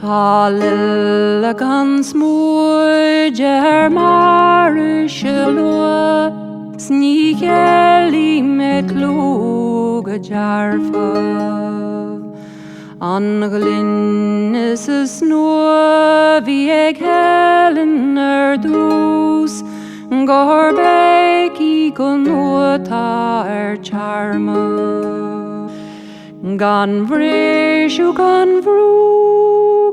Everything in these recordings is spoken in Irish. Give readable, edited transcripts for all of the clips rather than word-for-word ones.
Lille gans moeder marische sniegeli met kloge jarfa. Angelin is a snoer wie ik hellen dus gorbeki gonota charme. Gan vrishu gan vru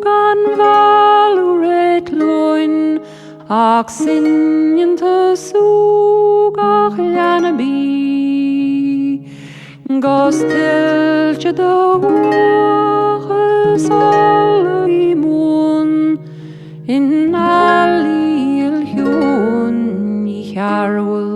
gan valuret loin ach sinjen te soeg ach lanabi gostiltje de woge sol moon in alli ilhjoen I harwul.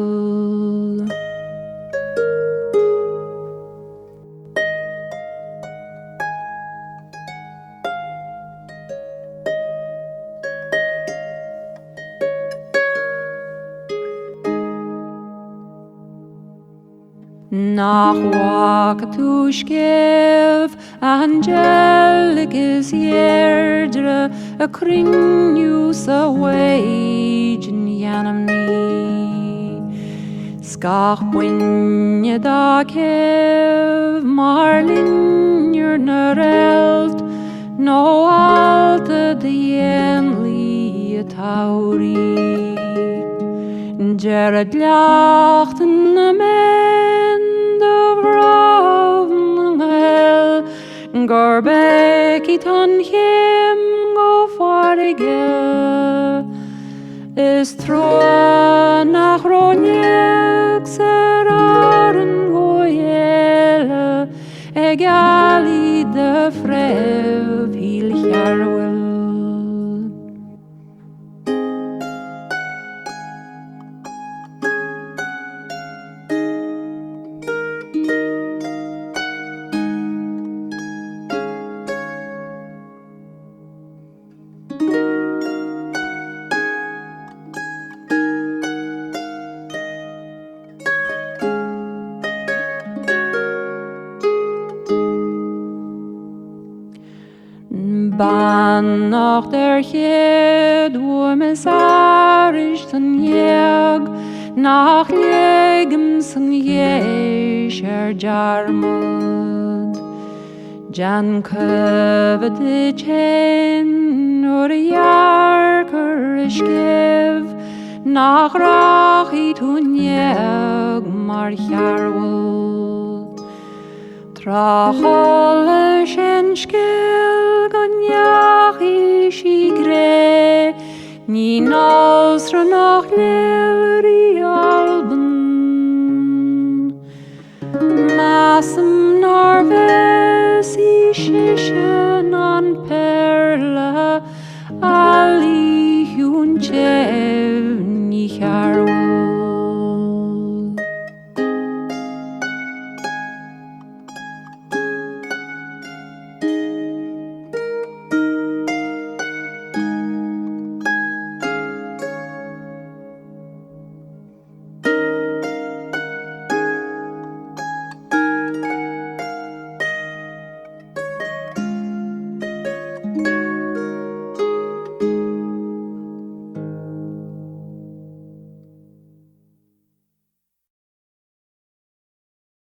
Nach wakatushkev angelic is yerdre a crinus a wage in yanamni skach winje da kev marlin your nerelt no alta the enli a tauri Jared lachten a men de vravnel Gorbeki tan hem go farige is tro nach ronek seraren goyele egali de frev hil jarwel. Ban nach der Ched mesarisch ten jeg nach legem sen jesher jarmod Jan követ chen or jarker iskev nach rachi tun jeg mar jarwol Trachole schenschkel ganyach ishigre Ni nosra nach leri alben Masem